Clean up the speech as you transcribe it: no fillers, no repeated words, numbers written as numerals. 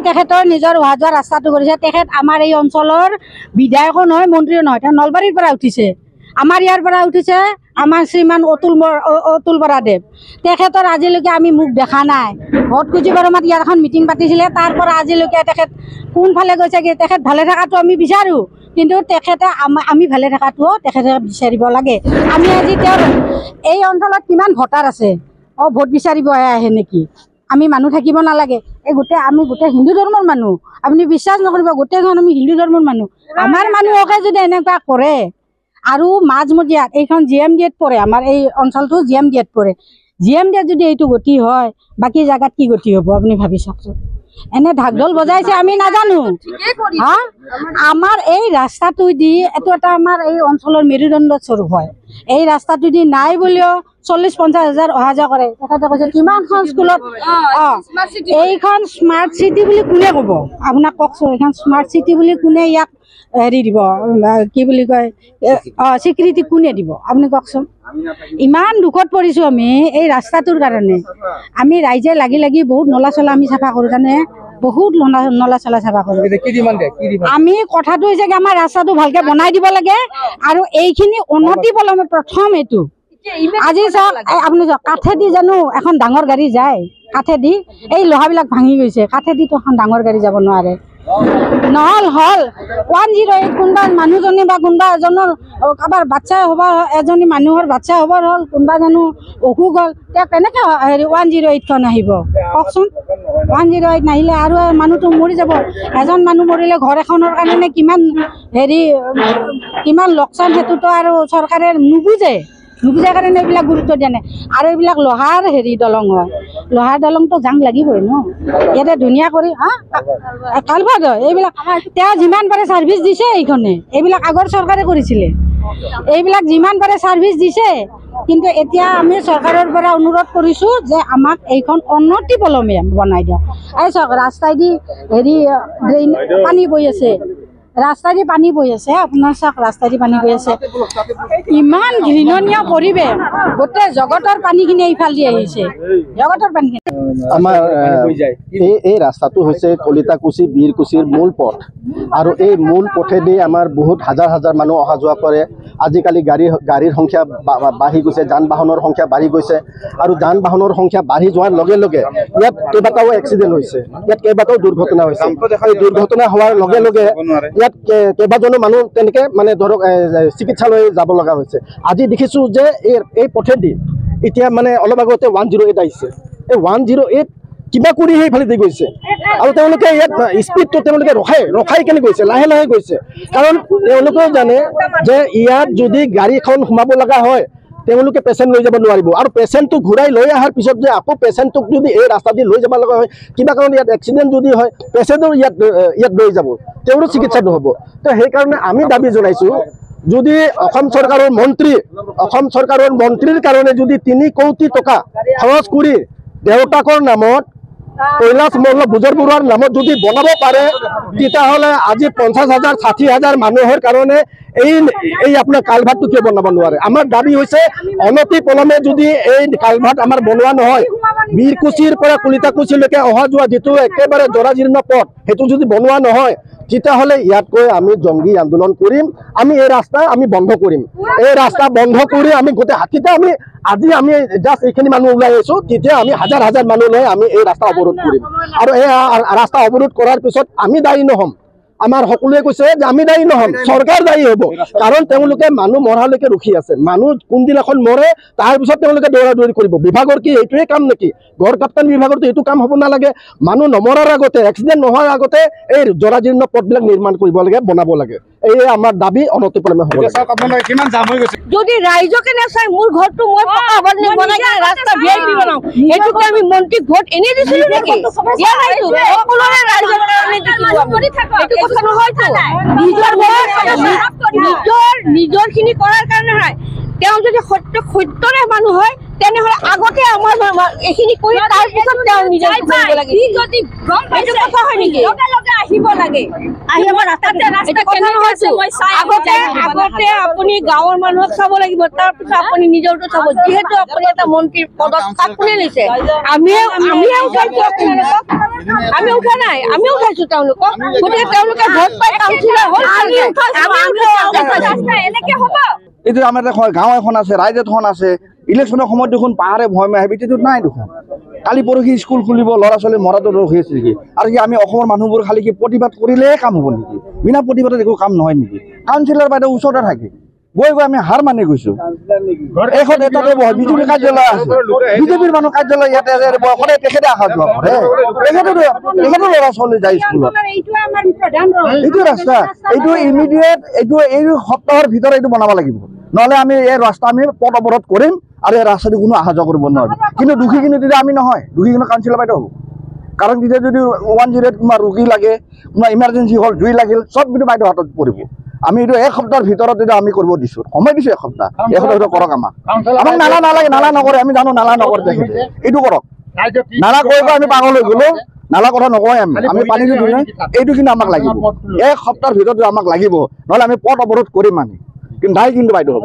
তেখেতৰ নিজৰ অহা যোৱা ৰাস্তাটো কৰিছে। তেখেত আমাৰ এই অঞ্চলৰ বিধায়কো নহয়, মন্ত্ৰীও নহয়, তেওঁ নলবাৰীৰ পৰা উঠিছে, আমাৰ ইয়াৰ পৰা উঠিছে আমাৰ শ্ৰীমান অতুল বৰাদেৱ। তেখেতৰ আজিলৈকে আমি মুখ দেখা নাই। ভোট খুজিবৰ সময়ত ইয়াত এখন মিটিং পাতিছিলে, তাৰ পৰা আজিলৈকে তেখেত কোনফালে গৈছে কি? তেখেত ভালে থকাটো আমি বিচাৰোঁ, কিন্তু তেখেতে আমি ভালে থকাটোও তেখেতে বিচাৰিব লাগে। আমি আজি তেওঁৰ এই অঞ্চলত কিমান ভোটাৰ আছে, ভোট বিচাৰিবহে আহে নেকি? আমি মানুহ থাকিব নালাগে? এই আমি গোটেই হিন্দু ধৰ্মৰ মানুহ, আপুনি বিশ্বাস নকৰিব, গোটেইখন আমি হিন্দু ধৰ্মৰ মানুহ। আমাৰ মানুহকে যদি এনেকুৱা কৰে, আৰু মাজমজিয়াত এইখন GMDত পৰে, আমাৰ এই অঞ্চলটো GMDত পৰে, GMDত যদি এইটো গতি হয়, বাকী জেগাত কি গতি হ'ব আপুনি ভাবি চাওকচোন। এনে ঢাকঢোল বজাইছে আমি নাজানো। হা, আমাৰ এই ৰাস্তাটো দি এইটো এটা আমাৰ এই অঞ্চলৰ মেৰুদণ্ড স্বৰূপ হয়। এই ৰাস্তাটো দি নাই বুলিও 40-50 হাজাৰ অহা যোৱা কৰে। তেখেতে কৈছে কিমানখন স্কুলত এইখন স্মাৰ্ট চিটি বুলি কোনে ক'ব? আপোনাক কওকচোন, এইখন স্মাৰ্ট চিটি বুলি কোনে ইয়াক হেৰি দিব, কি বুলি কয়, স্বীকৃতি কোনে দিব আপুনি কওকচোন? ইমান দুখত পৰিছোঁ আমি এই ৰাস্তাটোৰ কাৰণে। আমি ৰাইজে লাগি লাগি বহুত নলা চলা আমি চাফা কৰোঁ, জানে, বহুত নলা চলা চাফা কৰোঁ। আমি কথাটো হৈছে কি আমাৰ ৰাস্তাটো ভালকে বনাই দিব লাগে, আৰু এইখিনি উন্নতি পলমে প্ৰথম এইটো। আজি চাওক, আপুনি চাওক, কাঠেদি জানো এখন ডাঙৰ গাড়ী যায়? কাঠেদি এই লোহাবিলাক ভাঙি গৈছে, কাঠেদিতো এখন ডাঙৰ গাড়ী যাব নোৱাৰে। নহ'ল 108 কোনোবা মানুহজনী বা কোনোবা এজনৰ কাৰোবাৰ বাচ্চা হ'ব, এজনী মানুহৰ বাচ্চা হ'ব হ'ল, কোনোবা জানো অসুখ হ'ল, তেওঁ কেনেকৈ 108খন আহিব কওকচোন? 108 নাহিলে আৰু মানুহটো মৰি যাব। এজন মানুহ মৰিলে ঘৰ এখনৰ কাৰণে কিমান কিমান লোকচান, সেইটোতো আৰু চৰকাৰে নুবুজে কাৰণে এইবিলাক গুৰুত্ব দিয়া নাই। আৰু এইবিলাক লোহাৰ দলং হয়, লোহাৰ দলংটো জাং লাগিবই ন। ইয়াতে ধুনীয়া কৰি কালভাৰ্ট হয়, এইবিলাক তেওঁ যিমান পাৰে ছাৰ্ভিচ দিছে। এইবিলাক আগৰ চৰকাৰে কৰিছিলে, এইবিলাক যিমান পাৰে ছাৰ্ভিচ দিছে। কিন্তু এতিয়া আমি চৰকাৰৰ পৰা অনুৰোধ কৰিছোঁ যে আমাক এইখন উন্নতি পলমে বনাই দিয়ক। এই চাওক, ৰাস্তাইদি ড্ৰেইন পানী বৈ আছে, ৰাস্তাইদি পানী বৈ আছে, আপোনাৰ চাওক ৰাস্তাইদি পানী বৈ আছে। ইমান ঘৃণনীয় পৰিৱেশ, গোটেই জগতৰ পানীখিনি এইফালেদি আহিছে, জগতৰ পানীখিনি। আমাৰ এই ৰাস্তাটো হৈছে কলিতাকুছি বীৰকুছিৰ মূল পথ, আৰু এই মূল পথেদি আমাৰ বহুত হাজাৰ হাজাৰ মানুহ অহা যোৱা কৰে। আজিকালি গাড়ীৰ সংখ্যা বাঢ়ি গৈছে, যান বাহনৰ সংখ্যা বাঢ়ি গৈছে, আৰু যান বাহনৰ সংখ্যা বাঢ়ি যোৱাৰ লগে লগে ইয়াত কেইবাটাও এক্সিডেণ্ট হৈছে, ইয়াত কেইবাটাও দুৰ্ঘটনা হৈছে। এই দুৰ্ঘটনা হোৱাৰ লগে লগে ইয়াত কেইবাজনো মানুহ তেনেকৈ মানে ধৰক চিকিৎসালয় যাব লগা হৈছে। আজি দেখিছোঁ যে এই পথেদি এতিয়া মানে অলপ আগতে 108 আহিছে, এই 108 কিবা কৰি সেইফালে দি গৈছে, আৰু তেওঁলোকে ইয়াত স্পীডটো তেওঁলোকে ৰখাই কেনে গৈছে, লাহে লাহে গৈছে। কাৰণ তেওঁলোকেও জানে যে ইয়াত যদি গাড়ীখন সোমাব লগা হয়, তেওঁলোকে পেচেণ্ট লৈ যাব নোৱাৰিব, আৰু পেচেণ্টটো ঘূৰাই লৈ অহাৰ পিছত যে আকৌ পেচেণ্টটোক যদি এই ৰাস্তা দি লৈ যাব লগা হয়, কিবা কাৰণত ইয়াত এক্সিডেণ্ট যদি হয়, পেচেণ্টো ইয়াত লৈ যাব, তেওঁৰো চিকিৎসা নহ'ব। তো সেইকাৰণে আমি দাবী জনাইছোঁ, যদি অসম চৰকাৰৰ মন্ত্ৰীৰ কাৰণে যদি 3 কোটি টকা খৰচ কৰি দেউতাকৰ নামত কৈলাশ মল্ল বুজৰ বৰুৱাৰ নামত যদি বনাব পাৰে, তেতিয়াহ'লে আজি 50,000 60,000 মানুহৰ কাৰণে এই আপোনাৰ কালভাৰ্টটো কিয় বনাব নোৱাৰে? আমাৰ দাবী হৈছে অনতি পলমে যদি এই কালভাৰ্ট আমাৰ বনোৱা নহয়, বীৰকুছিৰ পৰা কলিতাকুছিলৈকে অহা যোৱা যিটো একেবাৰে জৰাজীৰ্ণ পথ, সেইটো যদি বনোৱা নহয়, তেতিয়াহ'লে ইয়াতকৈ আমি জংগী আন্দোলন কৰিম। আমি এই ৰাস্তা বন্ধ কৰিম। এই ৰাস্তা বন্ধ কৰি আমি গোটেই তেতিয়া আজি আমি জাষ্ট এইখিনি মানুহ ওলাই আহিছোঁ, তেতিয়া আমি হাজাৰ হাজাৰ মানুহ লৈ আমি এই ৰাস্তা অৱৰোধ কৰিম। আৰু এই ৰাস্তা অৱৰোধ কৰাৰ পিছত আমি দায়ী নহ'ম। আমাৰ সকলোৱে কৈছে যে আমি দায়ী নহ'ম, চৰকাৰ দায়ী হ'ব। কাৰণ তেওঁলোকে মানুহ মৰালৈকে ৰখি আছে, মানুহ কোনদিনাখন মৰে তাৰপিছত তেওঁলোকে দৌৰা-দৌৰি কৰিব। বিভাগৰ কি এইটোৱে কাম নেকি? গড় কাপ্তান বিভাগৰতো এইটো কাম হ'ব নালাগে? মানুহ নমৰাৰ আগতে, এক্সিডেণ্ট নোহোৱাৰ আগতে এই জৰাজীৰ্ণ পথবিলাক নিৰ্মাণ কৰিব লাগে, বনাব লাগে। এই আমাৰ দাবী অনতিপলমে হ'ব। যদি ৰাইজকে নাচাই, মোৰ ঘৰটো মই পকা বনাই ৰাস্তা VIP বনাওঁ, সেইটোকে আমি মন্ত্ৰীক ভোট এনেই দিছিলোঁ নেকি? সকলোৰে ৰাইজৰ কাৰণে দিছিলোঁ। নিজৰ খিনি কৰাৰ কাৰণে হয়। তেওঁ যদি সত্যৰে মানুহ হয়, তেনেহ'লে আগতে আমাৰ এইখিনি কৰি তাৰপিছত তেওঁ নিজৰ কৰিব লাগে। সেইটো কথা হয় নেকি? আহিব লাগে আহি আমাৰ ৰাস্তাতে ৰাস্তা কথা নহৈছে আগতে আপুনি গাঁৱৰ মানুহক চাব লাগিব তাৰপিছত আপুনি নিজৰটো চাব যিহেতু আপুনি এটা মন্ত্ৰীৰ পদত আপুনি লৈছে আমিও উঠাইছো আপোনালোকক আমি উঠা নাই আমি উঠাইছো তেওঁলোকক গতিকে তেওঁলোকে ভোট পাই কাউন্সিলৰ হ'ল এনেকে হ'ব এইটো আমাৰ এখন গাঁও এখন আছে ৰাইজ এখন আছে ইলেকশ্যনৰ সময়ত দেখোন পাহাৰে ভয় মাহে ভিতৰতো নাই দেখোন কালি পৰহি স্কুল খুলিব ল'ৰা ছোৱালী মৰাটো ৰখি আছে নেকি আৰু কি আমি অসমৰ মানুহবোৰ খালি কি প্ৰতিবাদ কৰিলেহে কাম হ'ব নেকি বিনা প্ৰতিবাদত একো কাম নহয় নেকি কাউন্সিলৰ বাইদেউ ওচৰতে থাকে গৈ গৈ আমি হাৰ মানি গৈছো এখন এটাতে বিজেপি কাৰ্যালয় আছে বিজেপিৰ মানুহ কাৰ্যালয় ইয়াতে সদায় তেখেতে অহা যোৱা কৰে তেখেতো ল'ৰা ছোৱালী যায় স্কুলত এইটো ৰাস্তা এইটো ইমিডিয়েট এই সপ্তাহৰ ভিতৰত এইটো বনাব লাগিব নহ'লে আমি এই ৰাস্তা আমি পথ অৱৰোধ কৰিম আৰু এই ৰাস্তাটো কোনো অহা যোৱা কৰিব নোৱাৰিম কিন্তু দুখী কিন্তু তেতিয়া আমি নহয় দুখী কিন্তু কাউন্সিলৰ বাইদেউ হ'ব কাৰণ তেতিয়া যদি 108 কোনোবা ৰোগী লাগে কোনোবা ইমাৰ্জেঞ্চি হ'ল জুই লাগিল চব কিন্তু বাইদেউ হাতত পৰিব আমি এইটো এক সপ্তাহৰ ভিতৰত যদি আমি কৰিব দিছো সময় দিছো এক সপ্তাহ কৰক আমাক নালা নালাগে নালা নকৰে আমি জানো নালা নকৰে তেখেতে এইটো কৰক নালা কৰিব আমি পাগল হৈ গ'লো নালা কথা নকয় আমি পানীটো ধৰি এইটো কিন্তু আমাক লাগিব এক সপ্তাহৰ ভিতৰত আমাক লাগিব নহ'লে আমি পথ অৱৰোধ কৰিম আমি কিন্তু নাই কিন্তু বাইদেউ হ'ব